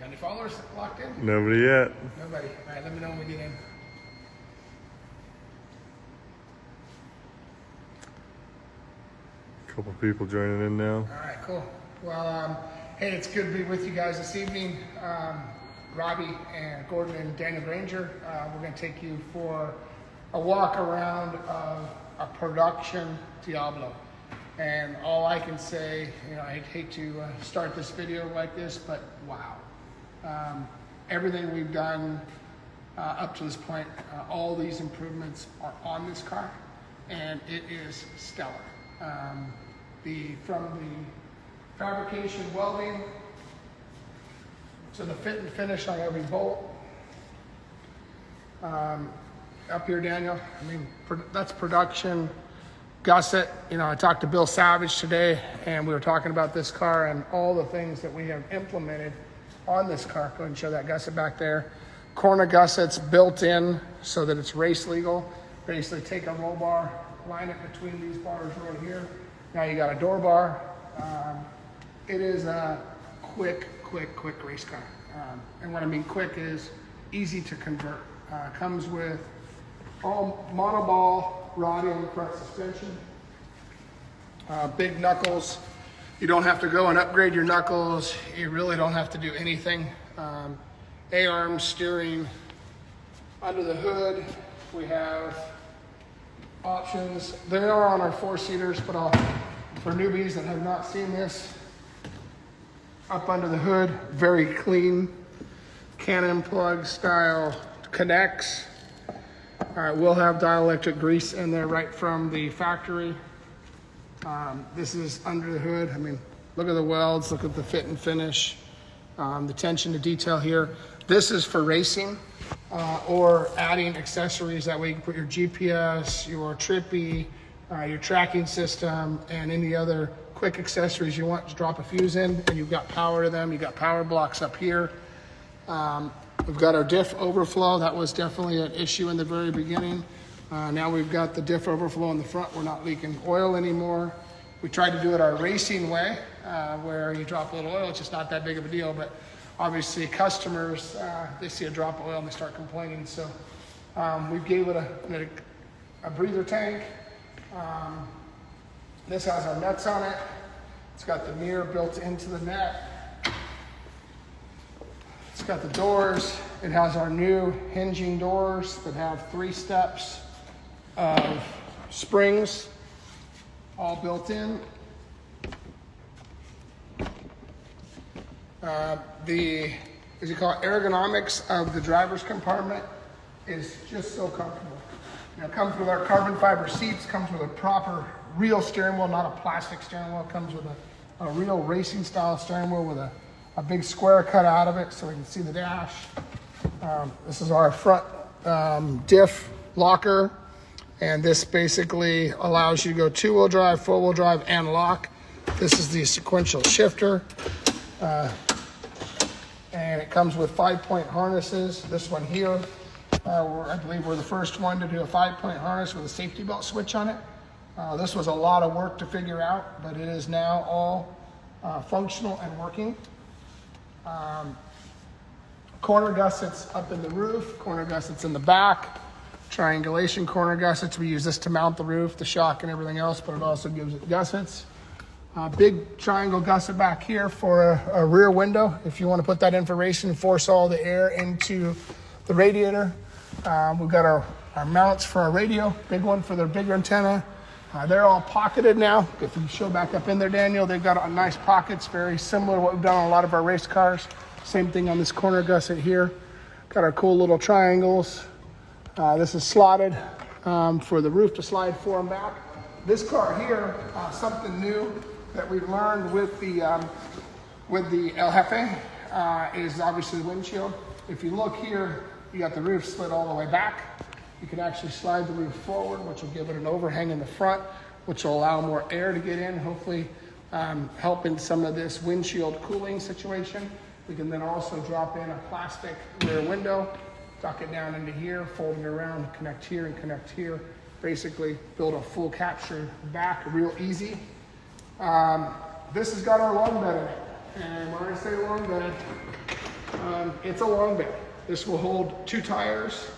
Got any followers locked in? Nobody yet. Nobody. All right, let me know when we get in. Couple people joining in now. All right, cool. Well, hey, it's good to be with you guys this evening. Robby and Gordon and Daniel Granger, we're going to take you for a walk around of a production Diablo. And all I can say, you know, I'd hate to start this video like this, but wow. Everything we've done up to this point, all these improvements are on this car, and it is stellar. From the fabrication welding to the fit and finish on every bolt. Up here, Daniel, I mean, that's production gusset. You know, I talked to Bill Savage today, and we were talking about this car and all the things that we have implemented on this car. Go ahead and show that gusset back there. Corner gussets built in so that it's race legal. Basically take a roll bar, line it between these bars right here. Now you got a door bar. It is a quick race car. And what I mean quick is easy to convert. Comes with all monoball rod in front suspension. Big knuckles. You don't have to go and upgrade your knuckles. You really don't have to do anything. A-arm steering. Under the hood, we have options. They are on our four-seaters, but for newbies that have not seen this, up under the hood, very clean cannon plug style connects. All right, we'll have dielectric grease in there right from the factory. This is under the hood. I mean, look at the welds, look at the fit and finish, the attention to detail here. This is for racing or adding accessories. That way you can put your GPS, your trippy, your tracking system, and any other quick accessories you want. Just drop a fuse in and you've got power to them. You've got power blocks up here. We've got our diff overflow. That was definitely an issue in the very beginning. Now we've got the diff overflow in the front. We're not leaking oil anymore. We tried to do it our racing way, where you drop a little oil. It's just not that big of a deal, but obviously customers, they see a drop of oil and they start complaining. So we gave it a breather tank. This has our nuts on it. It's got the mirror built into the net. It's got the doors. It has our new hinging doors that have 3 steps of springs all built in. As you call it, ergonomics of the driver's compartment is just so comfortable. You know, it comes with our carbon fiber seats, comes with a proper real steering wheel, not a plastic steering wheel. It comes with a real racing style steering wheel with a big square cut out of it so we can see the dash. This is our front diff locker, and this basically allows you to go 2-wheel drive, 4-wheel drive, and lock. This is the sequential shifter, and it comes with 5-point harnesses. This one here, I believe we're the first one to do a 5-point harness with a safety belt switch on it. This was a lot of work to figure out, but it is now all functional and working. Corner gussets up in the roof, corner gussets in the back, triangulation corner gussets. We use this to mount the roof, the shock, and everything else, but it also gives it gussets. Big triangle gusset back here for a rear window. If you want to put that in for racing and force all the air into the radiator. We've got our mounts for our radio, big one for their bigger antenna. They're all pocketed now. If you show back up in there, Daniel, they've got nice pockets, very similar to what we've done on a lot of our race cars. Same thing on this corner gusset here. Got our cool little triangles. This is slotted for the roof to slide forward and back. This car here, something new that we've learned with the El Jefe is obviously the windshield. If you look here, you got the roof slid all the way back. You can actually slide the roof forward, which will give it an overhang in the front, which will allow more air to get in, hopefully help in some of this windshield cooling situation. We can then also drop in a plastic rear window, duck it down into here, fold it around, connect here and connect here. Basically build a full capture back real easy. This has got our long bed in it. And when I say long bed, It's a long bed. This will hold 2 tires.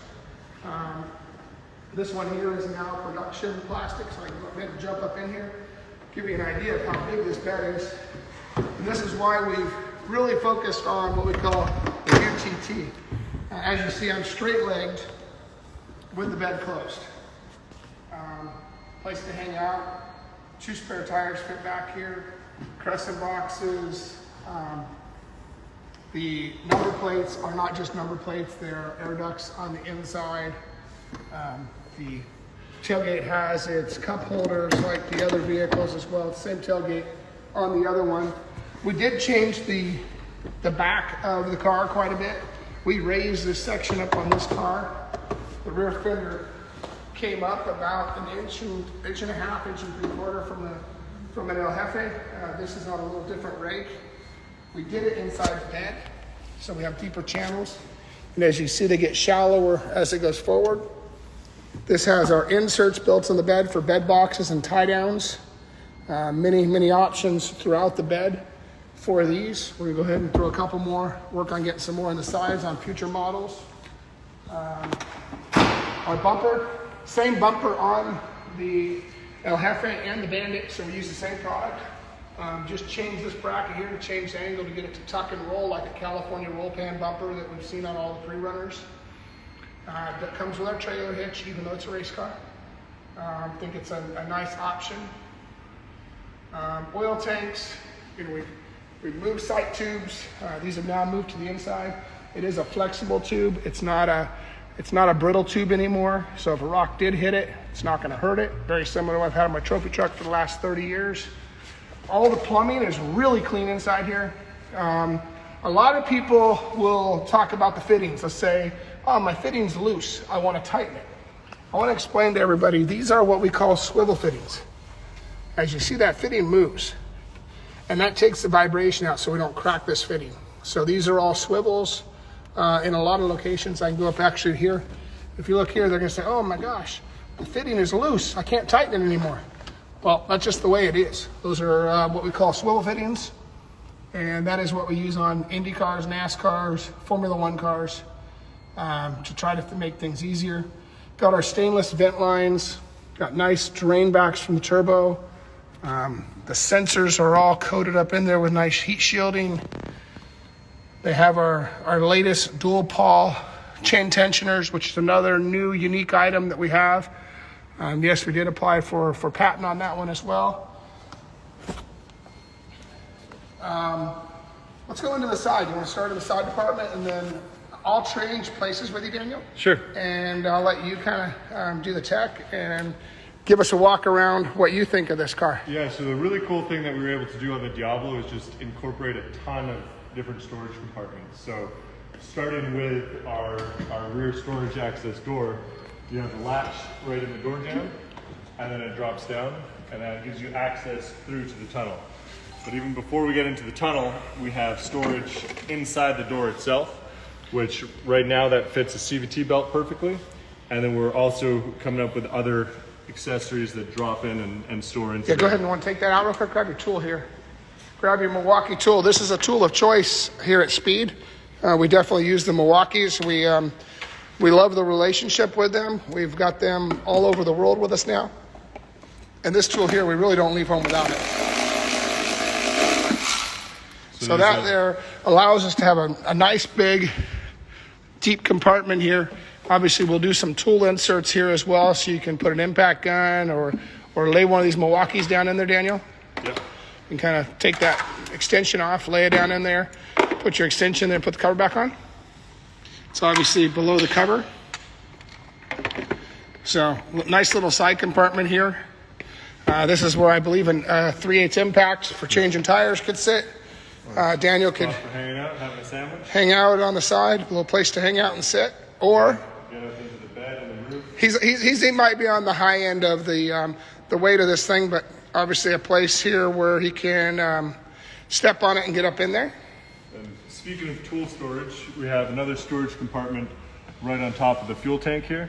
This one here is now production plastic, so I can go ahead and jump up in here, give you an idea of how big this bed is. And this is why we've really focused on what we call the UTT. As you see, I'm straight-legged with the bed closed. Place to hang out, 2 spare tires fit back here, crescent boxes. The number plates are not just number plates, they're air ducts on the inside. The tailgate has its cup holders like the other vehicles as well. Same tailgate on the other one. We did change the back of the car quite a bit. We raised this section up on this car. The rear fender came up about an inch and a half, inch and 3/4 from an El Jefe. This is on a little different rake. We did it inside the bed, so we have deeper channels. And as you see, they get shallower as it goes forward. This has our inserts built in the bed for bed boxes and tie downs. Many options throughout the bed for these. We're gonna go ahead and throw a couple more, work on getting some more on the sides on future models. Our bumper, same bumper on the El Jefe and the Bandit, so we use the same product. Just change this bracket here to change the angle to get it to tuck and roll like a California roll pan bumper that we've seen on all the pre-runners. That comes with our trailer hitch, even though it's a race car. I think it's a nice option. Oil tanks, we've moved sight tubes. These have now moved to the inside. It is a flexible tube. It's not a brittle tube anymore. So if a rock did hit it, it's not gonna hurt it. Very similar to what I've had on my trophy truck for the last 30 years. All the plumbing is really clean inside here. A lot of people will talk about the fittings. They'll say, oh, my fitting's loose, I wanna tighten it. I wanna explain to everybody, these are what we call swivel fittings. As you see, that fitting moves. And that takes the vibration out so we don't crack this fitting. So these are all swivels. In a lot of locations, I can go up actually here. If you look here, they're gonna say, oh my gosh, the fitting is loose, I can't tighten it anymore. Well, that's just the way it is. Those are what we call swivel fittings. And that is what we use on Indy cars, NASCARs, Formula One cars, to try to make things easier. Got our stainless vent lines, got nice drain backs from the turbo. The sensors are all coated up in there with nice heat shielding. They have our latest dual pawl chain tensioners, which is another new unique item that we have. Yes, we did apply for patent on that one as well. Let's go into the side. You want to start in the side department, and then I'll change places with you, Daniel. Sure. And I'll let you kind of do the tech and give us a walk around what you think of this car. Yeah, so the really cool thing that we were able to do on the Diablo is just incorporate a ton of different storage compartments. So starting with our rear storage access door, you have the latch right in the door jamb, and then it drops down, and that gives you access through to the tunnel. But even before we get into the tunnel, we have storage inside the door itself, which right now that fits a CVT belt perfectly. And then we're also coming up with other accessories that drop in and store into. Yeah, go ahead and want to take that out real quick. Grab your tool here. Grab your Milwaukee tool. This is a tool of choice here at Speed. We definitely use the Milwaukees. We love the relationship with them. We've got them all over the world with us now. And this tool here, we really don't leave home without it. So that there allows us to have a nice big deep compartment here. Obviously we'll do some tool inserts here as well, so you can put an impact gun or lay one of these Milwaukees down in there, Daniel. Yep. You can kind of take that extension off, lay it down in there, put your extension there, put the cover back on. It's obviously below the cover. So nice little side compartment here. This is where I believe an 3/8 impact for changing tires could sit. Daniel could for hanging out, having a sandwich. Hang out on the side, a little place to hang out and sit. Or get up into the bed and the roof. He might be on the high end of the weight of this thing, but obviously a place here where he can step on it and get up in there. And speaking of tool storage, we have another storage compartment right on top of the fuel tank here.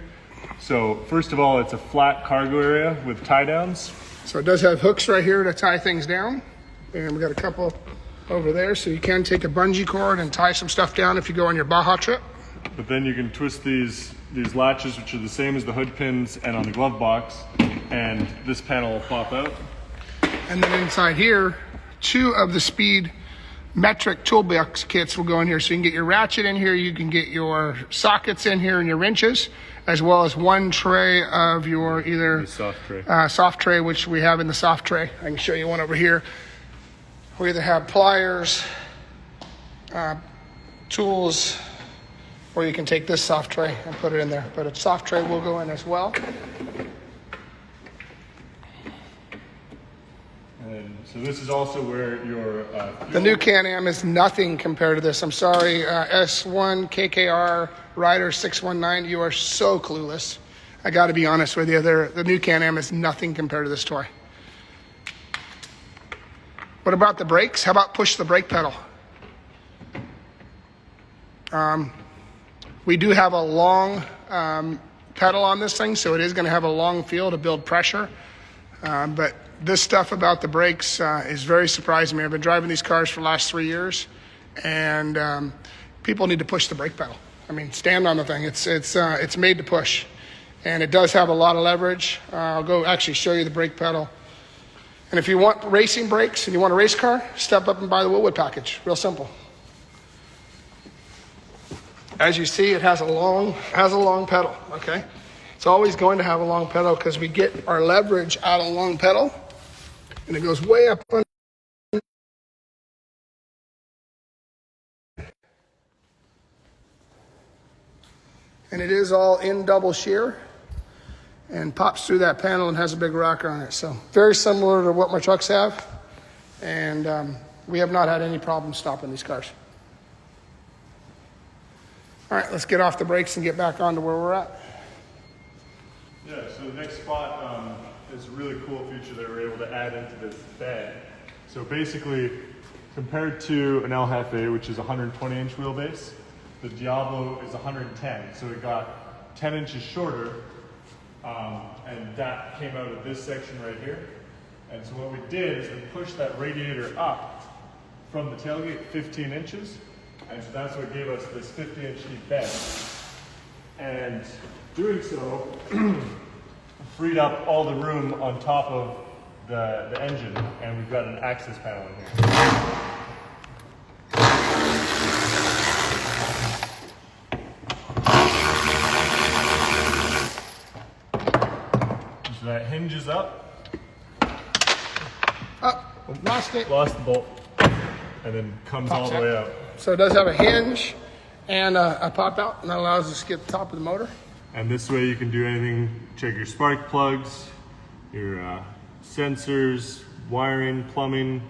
So first of all, it's a flat cargo area with tie downs. So it does have hooks right here to tie things down. And we got a couple over there, so you can take a bungee cord and tie some stuff down if you go on your Baja trip. But then you can twist these latches, which are the same as the hood pins and on the glove box, and this panel will pop out. And then inside here, 2 of the Speed metric toolbox kits will go in here. So you can get your ratchet in here, you can get your sockets in here and your wrenches, as well as 1 tray of your either soft tray, which we have in the soft tray. I can show you one over here. We either have pliers, tools, or you can take this soft tray and put it in there. But a soft tray will go in as well. And so this is also where your the new Can-Am is nothing compared to this. I'm sorry, S1 KKR Rider 619. You are so clueless. I got to be honest with you. The new Can-Am is nothing compared to this toy. What about the brakes? How about push the brake pedal? We do have a long pedal on this thing, so it is going to have a long feel to build pressure. But this stuff about the brakes is very surprising me. I've been driving these cars for the last 3 years, and people need to push the brake pedal. I mean, stand on the thing. It's made to push, and it does have a lot of leverage. I'll go actually show you the brake pedal. And if you want racing brakes and you want a race car, step up and buy the Wilwood package. Real simple. As you see, it has a long pedal, okay? It's always going to have a long pedal because we get our leverage out of a long pedal, and it goes way up under. And it is all in double shear and pops through that panel and has a big rocker on it. So very similar to what my trucks have, and we have not had any problem stopping these cars. All right, let's get off the brakes and get back on to where we're at. Yeah, so the next spot is a really cool feature that we're able to add into this bed. So basically, compared to an El Jefe, which is 120-inch wheelbase, the Diablo is 110. So it got 10 inches shorter, and that came out of this section right here. And so what we did is we pushed that radiator up from the tailgate 15 inches, and so that's what gave us this 50-inch deep bed. And doing so freed up all the room on top of the engine, and we've got an access panel in here. So that hinges up. Oh, lost it. Lost the bolt. And then comes all the way up. So it does have a hinge and a pop out, and that allows us to get the top of the motor. And this way you can do anything, check your spark plugs, your sensors, wiring, plumbing,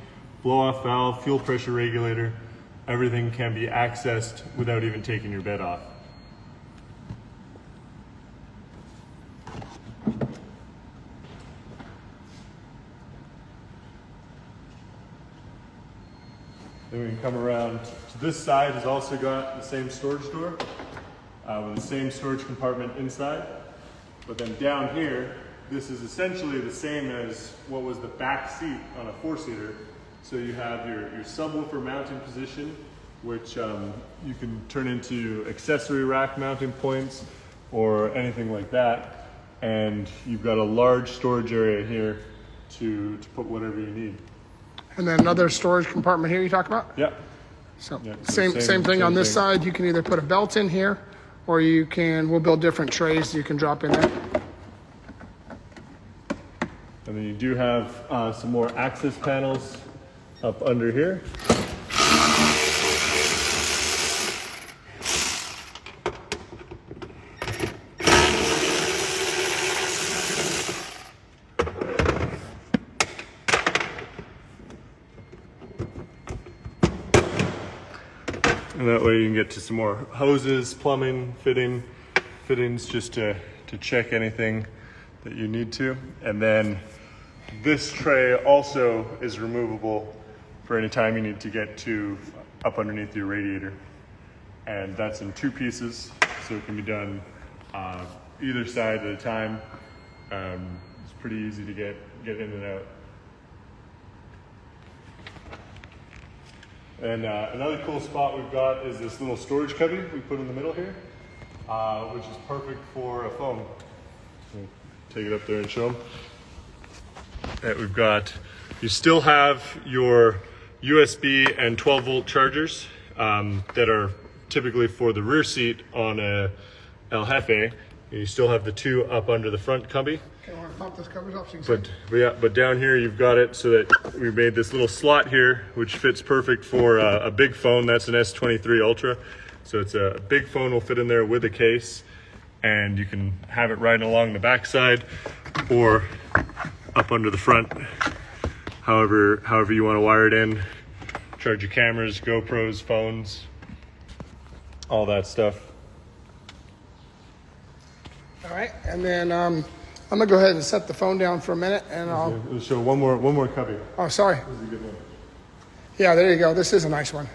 blow-off valve, fuel pressure regulator. Everything can be accessed without even taking your bed off. Then we can come around to this side. Has also got the same storage door with the same storage compartment inside. But then down here, this is essentially the same as what was the back seat on a 4-seater. So you have your subwoofer mounting position, which you can turn into accessory rack mounting points or anything like that. And you've got a large storage area here to put whatever you need. And then another storage compartment here you talk about? Yeah. So, yeah, same thing on this side. You can either put a belt in here, or we'll build different trays you can drop in there. And then you do have some more access panels up under here. And that way you can get to some more hoses, plumbing, fittings just to check anything that you need to. And then this tray also is removable for any time you need to get to up underneath your radiator. And that's in 2 pieces, so it can be done either side at a time. It's pretty easy to get in and out. And another cool spot we've got is this little storage cubby we put in the middle here, which is perfect for a phone. Take it up there and show them. That we've got, you still have your USB and 12-volt chargers that are typically for the rear seat on a El Jefe. You still have the two up under the front cubby. Okay, I want to pop those covers off so you can see. But down here you've got it so that we made this little slot here, which fits perfect for a big phone. That's an S23 Ultra. So it's a big phone, will fit in there with a case, and you can have it right along the backside or up under the front, however you want to wire it in. Charge your cameras, GoPros, phones, all that stuff. All right, and then I'm gonna go ahead and set the phone down for a minute, and We'll show one more cubby. Oh, sorry. This is a good one. Yeah, there you go. This is a nice one.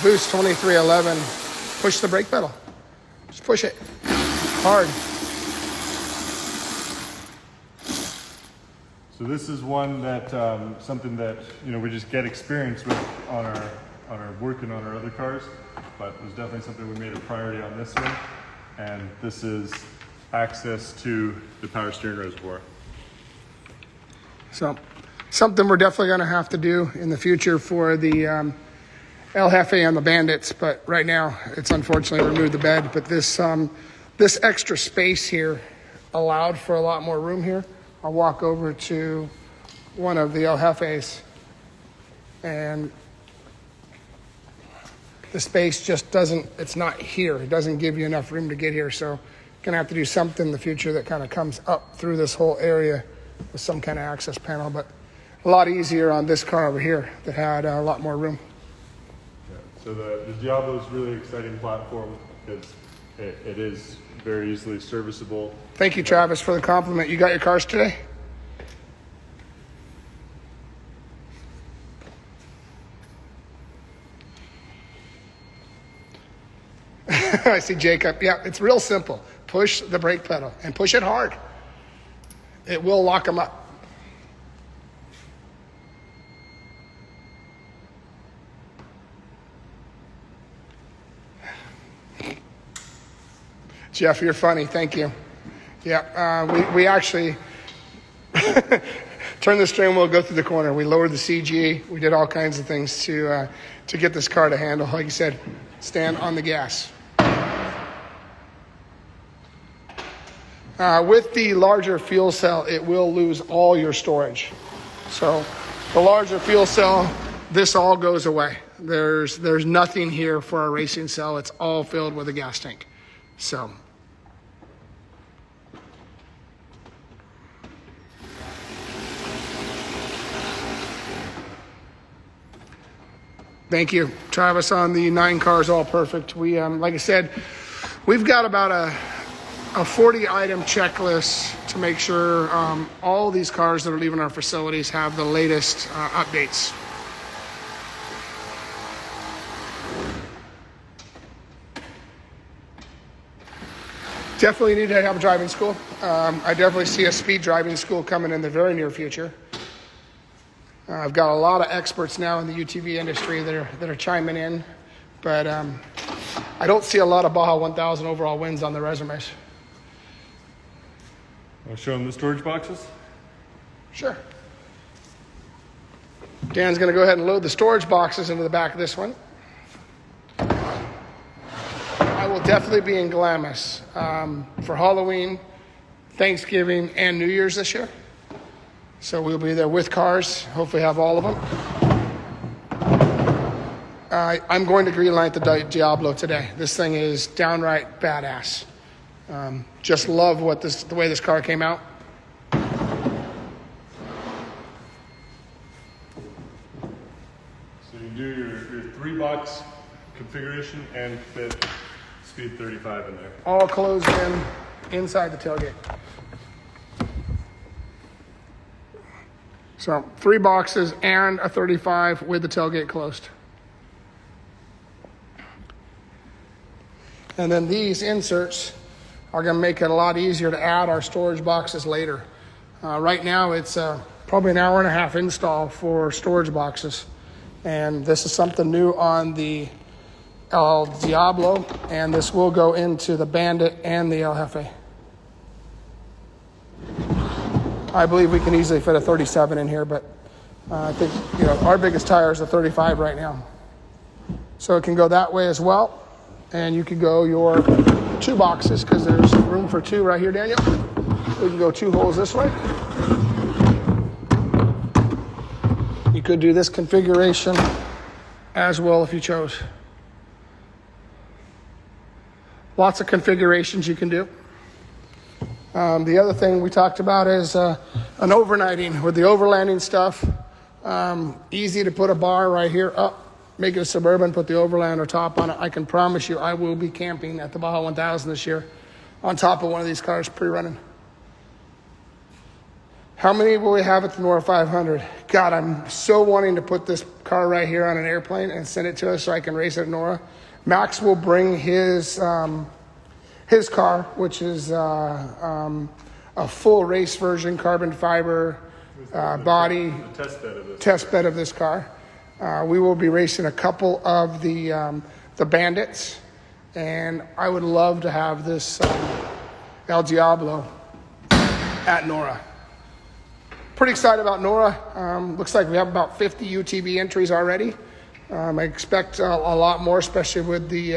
Boost 2311. Push the brake pedal. Just push it hard. So this is one that something that we just get experience with on our working on our other cars, but it was definitely something we made a priority on this one. And this is access to the power steering reservoir. So something we're definitely going to have to do in the future for the El Jefe and the Bandits, but right now it's unfortunately removed the bed. But this extra space here allowed for a lot more room here. I'll walk over to one of the El Jefes, and the space just doesn't, it's not here. It doesn't give you enough room to get here. So gonna have to do something in the future that kind of comes up through this whole area with some kind of access panel, but a lot easier on this car over here that had a lot more room. Yeah. So the Diablo is a really exciting platform because it is very easily serviceable. Thank you, Travis, for the compliment. You got your cars today? I see Jacob. Yeah, it's real simple. Push the brake pedal and push it hard. It will lock them up. Jeff, you're funny. Thank you. Yeah, we actually turned the steering wheel, go through the corner. We lowered the CG. We did all kinds of things to get this car to handle. Like you said, stand on the gas. With the larger fuel cell, it will lose all your storage. So the larger fuel cell, this all goes away. There's nothing here for a racing cell. It's all filled with a gas tank. So thank you, Travis, on the 9 cars, all perfect. We, like I said, we've got about a 40-item checklist to make sure all these cars that are leaving our facilities have the latest updates. Definitely need to have a driving school. I definitely see a speed driving school coming in the very near future. I've got a lot of experts now in the UTV industry that are chiming in, but I don't see a lot of Baja 1000 overall wins on the resumes. Want to show them the storage boxes? Sure. Dan's going to go ahead and load the storage boxes into the back of this one. I will definitely be in Glamis for Halloween, Thanksgiving, and New Year's this year. So we'll be there with cars, hopefully have all of them. I'm going to greenlight the Diablo today. This thing is downright badass. Just love the way this car came out. So you do your 3-box configuration and fit speed 35 in there. All closed in inside the tailgate. So 3 boxes and a 35 with the tailgate closed. And then these inserts are going to make it a lot easier to add our storage boxes later. Right now it's probably an hour and a half install for storage boxes. And this is something new on the El Diablo, and this will go into the Bandit and the El Jefe. I believe we can easily fit a 37 in here, but I think our biggest tire is a 35 right now. So it can go that way as well. And you can go your 2 boxes, because there's room for 2 right here, Daniel. We can go 2 holes this way. You could do this configuration as well if you chose. Lots of configurations you can do. The other thing we talked about is an overnighting with the overlanding stuff. Easy to put a bar right here up, make it a Suburban, put the Overlander top on it. I can promise you I will be camping at the Baja 1000 this year on top of one of these cars pre-running. How many will we have at the Nora 500? God, I'm so wanting to put this car right here on an airplane and send it to us so I can race it at Nora. Max will bring his car, which is a full race version, carbon fiber body, test bed of this car. We will be racing a couple of the Bandits, and I would love to have this El Diablo at Nora. Pretty excited about Nora. Looks like we have about 50 UTV entries already. I expect a lot more, especially with the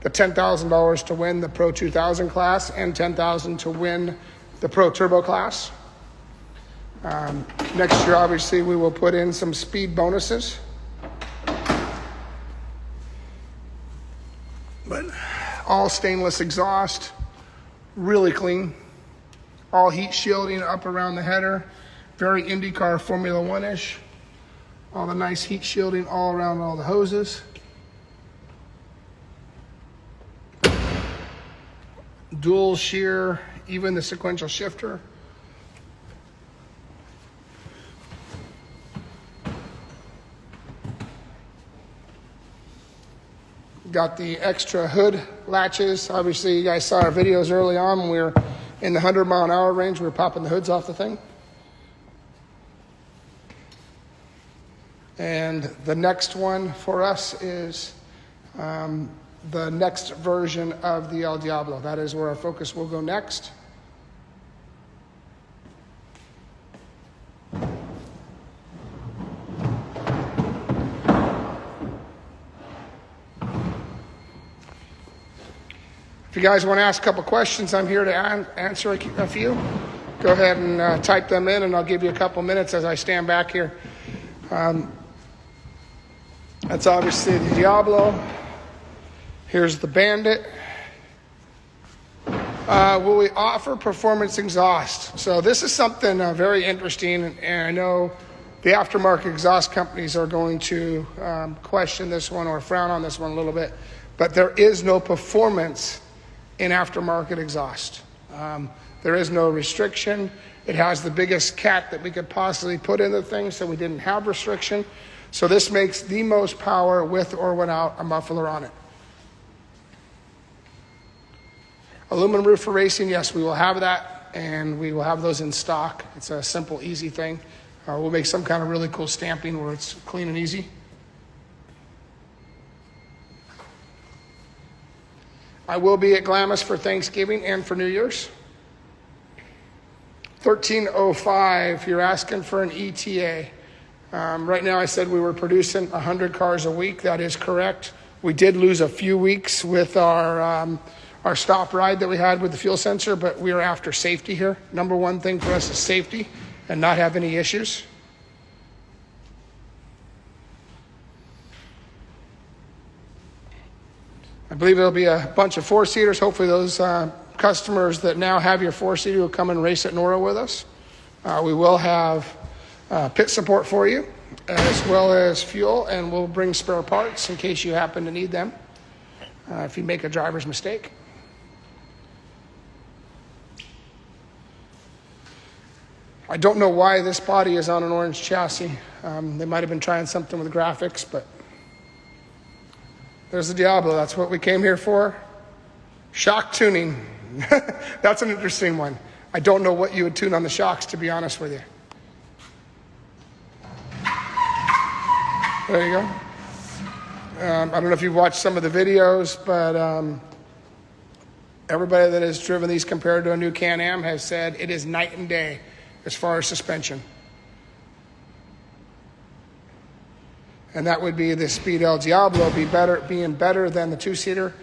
$10,000 to win the Pro 2000 class and $10,000 to win the Pro Turbo class. Next year, obviously, we will put in some speed bonuses. But all stainless exhaust, really clean. All heat shielding up around the header. Very IndyCar Formula One-ish. All the nice heat shielding all around all the hoses. Dual shear, even the sequential shifter. Got the extra hood latches. Obviously, you guys saw our videos early on when we were in the 100-mile-an-hour range. We were popping the hoods off the thing. And the next one for us is the next version of the El Diablo. That is where our focus will go next. If you guys want to ask a couple questions, I'm here to answer a few. Go ahead and type them in, and I'll give you a couple minutes as I stand back here. That's obviously the Diablo. Here's the Bandit. Will we offer performance exhaust? So this is something very interesting, and I know the aftermarket exhaust companies are going to question this one or frown on this one a little bit, but there is no performance in aftermarket exhaust. There is no restriction. It has the biggest cat that we could possibly put in the thing, so we didn't have restriction. So this makes the most power with or without a muffler on it. Aluminum roof for racing, yes, we will have that, and we will have those in stock. It's a simple, easy thing. We'll make some kind of really cool stamping where it's clean and easy. I will be at Glamis for Thanksgiving and for New Year's. 1305, you're asking for an ETA. Right now I said we were producing 100 cars a week. That is correct. We did lose a few weeks with our stop ride that we had with the fuel sensor, but we are after safety here. Number one thing for us is safety and not have any issues. I believe there'll be a bunch of 4-seaters. Hopefully those customers that now have your 4-seater will come and race at Nora with us. We will have pit support for you, as well as fuel, and we'll bring spare parts in case you happen to need them if you make a driver's mistake. I don't know why this body is on an orange chassis. They might have been trying something with graphics, but there's the Diablo. That's what we came here for. Shock tuning. That's an interesting one. I don't know what you would tune on the shocks, to be honest with you. There you go. I don't know if you've watched some of the videos, but everybody that has driven these compared to a new Can-Am has said it is night and day as far as suspension. And that would be the Speed El Diablo being better than the two-seater.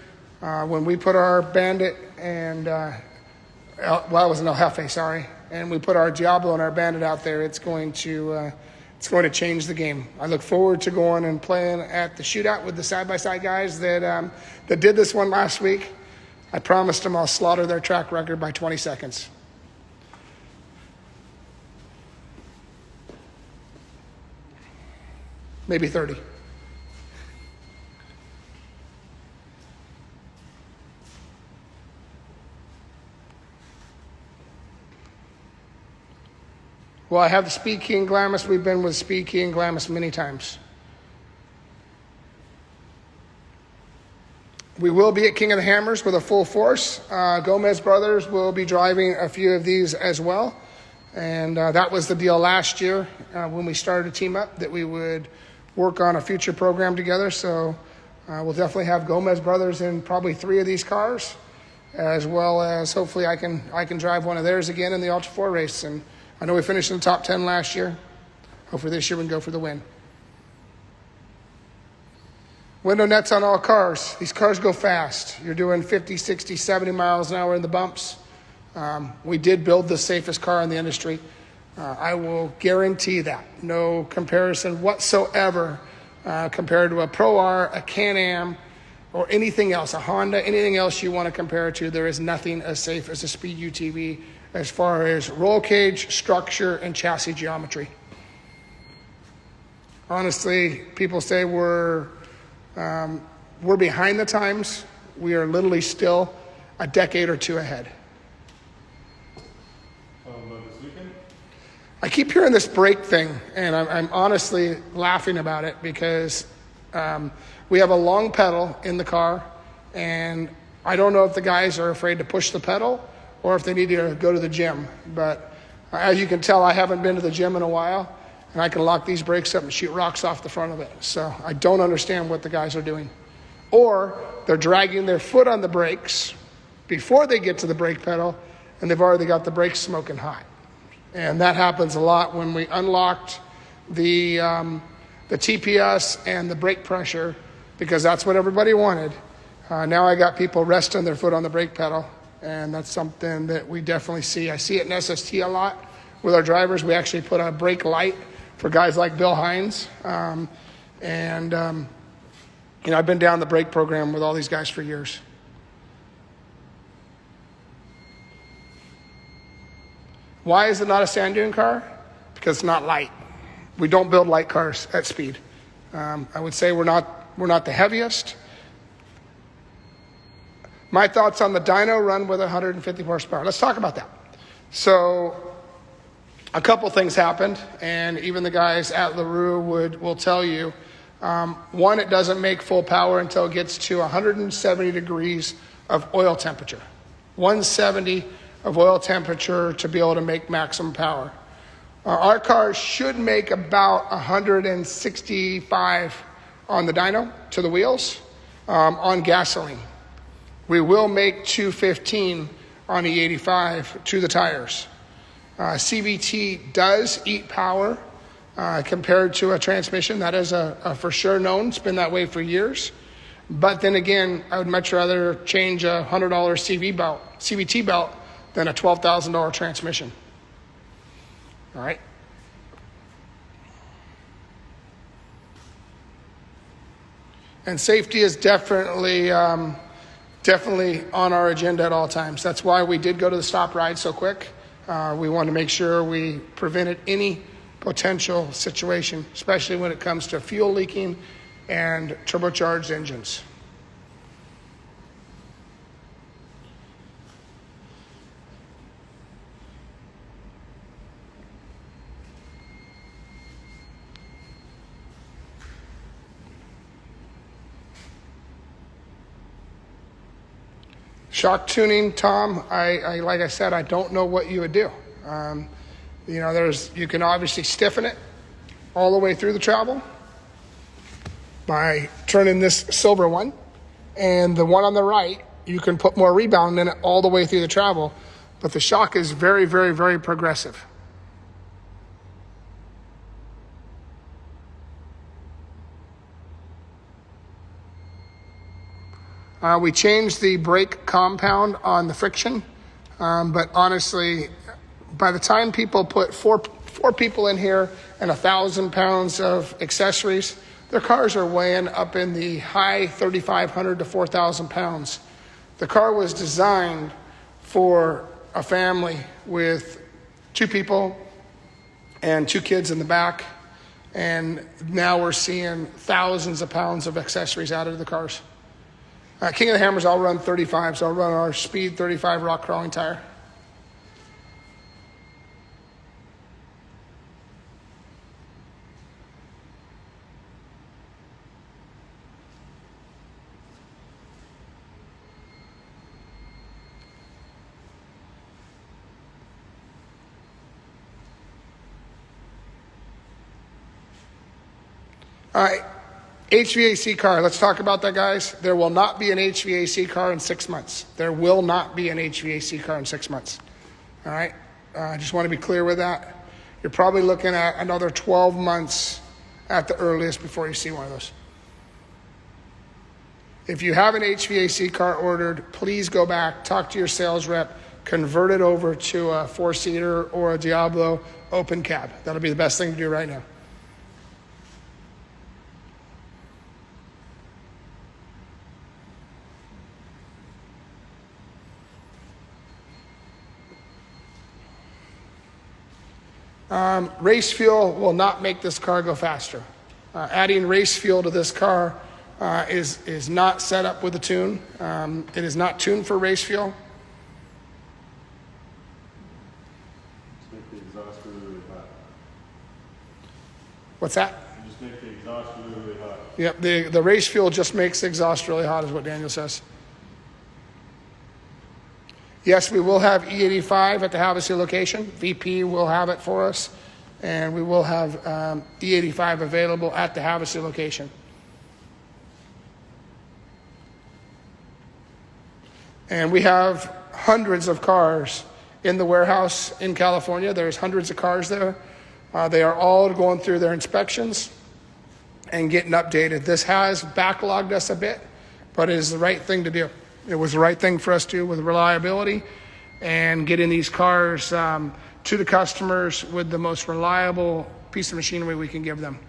When we put our Bandit and, well, it wasn't El Jefe, sorry. And we put our Diablo and our Bandit out there, it's going to change the game. I look forward to going and playing at the shootout with the side-by-side guys that did this one last week. I promised them I'll slaughter their track record by 20 seconds. Maybe 30. Well, I have the Speed King Glamis. We've been with Speed King Glamis many times. We will be at King of the Hammers with a full force. Gomez Brothers will be driving a few of these as well. And that was the deal last year when we started a team up, that we would work on a future program together. So we'll definitely have Gomez Brothers in probably 3 of these cars, as well as hopefully I can drive one of theirs again in the Ultra 4 race. And I know we finished in the top 10 last year. Hopefully this year we can go for the win. Window nets on all cars. These cars go fast. You're doing 50, 60, 70 miles an hour in the bumps. We did build the safest car in the industry. I will guarantee that. No comparison whatsoever compared to a Pro R, a Can-Am, or anything else, a Honda, anything else you want to compare it to. There is nothing as safe as a Speed UTV as far as roll cage, structure, and chassis geometry. Honestly, people say we're behind the times. We are literally still a decade or 2 ahead. This weekend? I keep hearing this brake thing, and I'm honestly laughing about it because we have a long pedal in the car, and I don't know if the guys are afraid to push the pedal or if they need to go to the gym. But as you can tell, I haven't been to the gym in a while, and I can lock these brakes up and shoot rocks off the front of it. So I don't understand what the guys are doing. Or they're dragging their foot on the brakes before they get to the brake pedal, and they've already got the brakes smoking hot. And that happens a lot when we unlocked the TPS and the brake pressure, because that's what everybody wanted. Now I got people resting their foot on the brake pedal, and that's something that we definitely see. I see it in SST a lot with our drivers. We actually put a brake light for guys like Bill Hines. I've been down the brake program with all these guys for years. Why is it not a sand dune car? Because it's not light. We don't build light cars at Speed. I would say we're not the heaviest. My thoughts on the Dyno run with 150 horsepower. Let's talk about that. So a couple things happened, and even the guys at LaRue will tell you. One, it doesn't make full power until it gets to 170 degrees of oil temperature. 170 of oil temperature to be able to make maximum power. Our cars should make about 165 on the dyno to the wheels on gasoline. We will make 215 on the 85 to the tires. CVT does eat power compared to a transmission. That is a for sure known. It's been that way for years. But then again, I would much rather change a $100 CVT belt than a $12,000 transmission. All right. And safety is definitely on our agenda at all times. That's why we did go to the stop ride so quick. We wanted to make sure we prevented any potential situation, especially when it comes to fuel leaking and turbocharged engines. Shock tuning, Tom, I like I said, I don't know what you would do. You know, you can obviously stiffen it all the way through the travel by turning this silver one, and the one on the right, you can put more rebound in it all the way through the travel, but the shock is very, very, very progressive. We changed the brake compound on the friction, but honestly, by the time people put four people in here and 1,000 pounds of accessories, their cars are weighing up in the high 3,500 to 4,000 pounds. The car was designed for a family with 2 people and 2 kids in the back, and now we're seeing thousands of pounds of accessories out of the cars. King of the Hammers, I'll run 35, so I'll run our Speed 35 rock crawling tire. All right, HVAC car. Let's talk about that, guys. There will not be an HVAC car in 6 months. There will not be an HVAC car in 6 months. All right, I just want to be clear with that. You're probably looking at another 12 months at the earliest before you see one of those. If you have an HVAC car ordered, please go back, talk to your sales rep, convert it over to a 4-seater or a Diablo open cab. That'll be the best thing to do right now. Race fuel will not make this car go faster. Adding race fuel to this car is not set up with a tune. It is not tuned for race fuel. Just make the exhaust really, really hot. What's that? Just make the exhaust really, really hot. Yep, the race fuel just makes the exhaust really hot is what Daniel says. Yes, we will have E85 at the Havasu location. VP will have it for us, and we will have E85 available at the Havasu location. And we have hundreds of cars in the warehouse in California. There's hundreds of cars there. They are all going through their inspections and getting updated. This has backlogged us a bit, but it is the right thing to do. It was the right thing for us to do with reliability and getting these cars to the customers with the most reliable piece of machinery we can give them.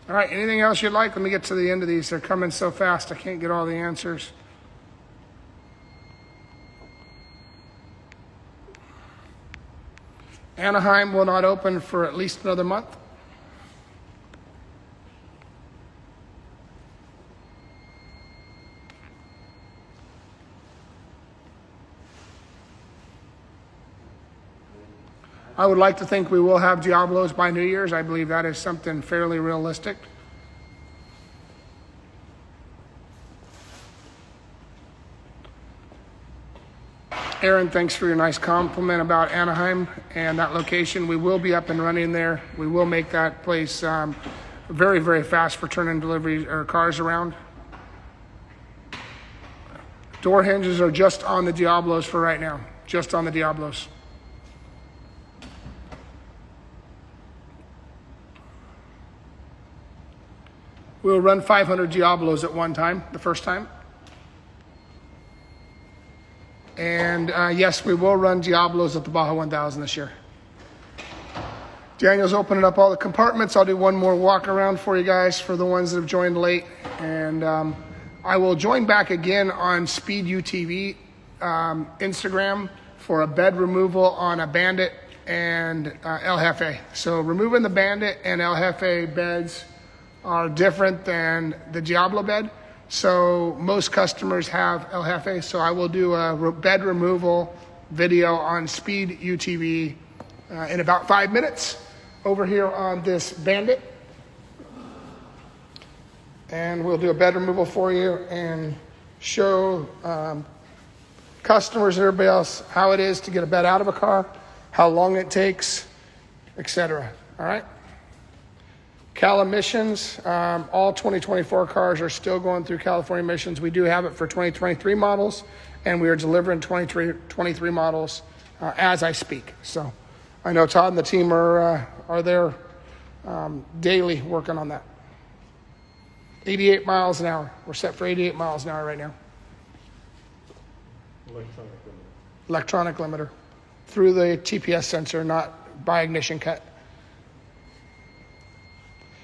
All right, anything else you'd like? Let me get to the end of these. They're coming so fast, I can't get all the answers. Anaheim will not open for at least another month. I would like to think we will have Diablos by New Year's. I believe that is something fairly realistic. Aaron, thanks for your nice compliment about Anaheim and that location. We will be up and running there. We will make that place very, very fast for turning deliveries or cars around. Door hinges are just on the Diablos for right now, just on the Diablos. We'll run 500 Diablos at one time, the first time. And yes, we will run Diablos at the Baja 1000 this year. Daniel's opening up all the compartments. I'll do one more walk around for you guys for the ones that have joined late. And I will join back again on Speed UTV Instagram for a bed removal on a Bandit and El Jefe. So removing the Bandit and El Jefe beds are different than the Diablo bed. So most customers have El Jefe. So I will do a bed removal video on Speed UTV in about 5 minutes over here on this Bandit. And we'll do a bed removal for you and show customers and everybody else how it is to get a bed out of a car, how long it takes, etc. All right? Cal emissions, all 2024 cars are still going through California emissions. We do have it for 2023 models, and we are delivering 2023 models as I speak. So I know Todd and the team are there daily working on that. 88 miles an hour. We're set for 88 miles an hour right now. Electronic limiter. Through the TPS sensor, not by ignition cut.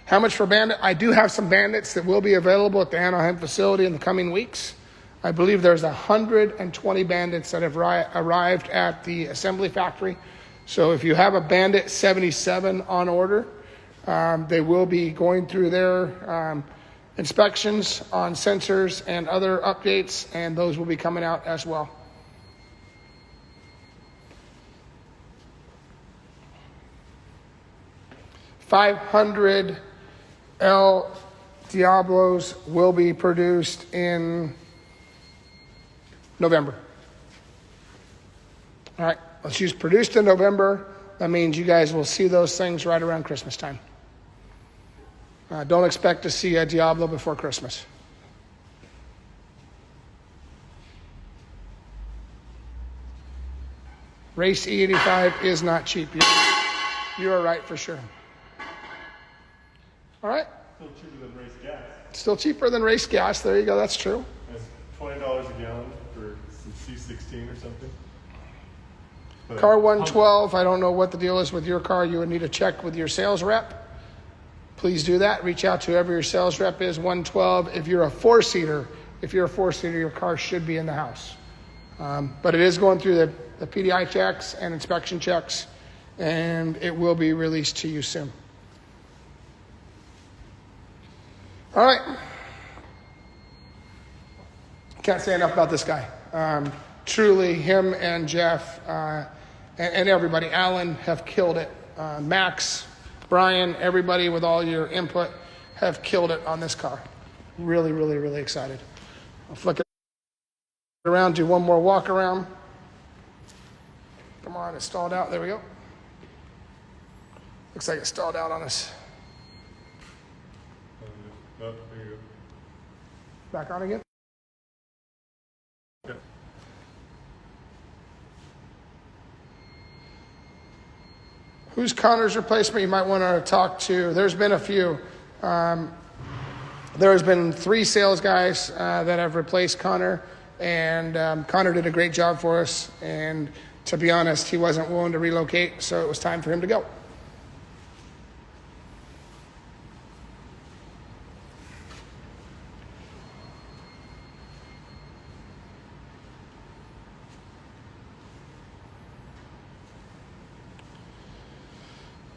How much for Bandit? I do have some Bandits that will be available at the Anaheim facility in the coming weeks. I believe there's 120 Bandits that have arrived at the assembly factory. So if you have a Bandit 77 on order, they will be going through their inspections on sensors and other updates, and those will be coming out as well. $500 El Diablos will be produced in November. All right, let's use produced in November. That means you guys will see those things right around Christmas time. Don't expect to see a Diablo before Christmas. Race E85 is not cheap. You are right for sure. All right. Still cheaper than race gas. Still cheaper than race gas. There you go. That's true. It's $20 a gallon for some C16 or something. But Car 112, I don't know what the deal is with your car. You would need to check with your sales rep. Please do that. Reach out to whoever your sales rep is. 112. If you're a four-seater, your car should be in the house. But it is going through the PDI checks and inspection checks, and it will be released to you soon. All right. Can't say enough about this guy. Truly, him and Jeff and everybody, Alan, have killed it. Max, Brian, everybody with all your input have killed it on this car. Really, really, really excited. I'll flick it around, do one more walk around. Come on, it stalled out. There we go. Looks like it stalled out on us. Oh, there you go. Back on again. Yeah. Who's Connor's replacement? You might want to talk to. There's been a few. There's been 3 sales guys that have replaced Connor, and Connor did a great job for us. And to be honest, he wasn't willing to relocate, so it was time for him to go.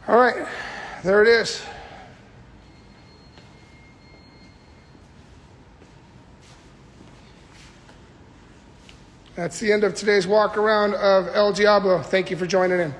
All right, there it is. That's the end of today's walk around of El Diablo. Thank you for joining in.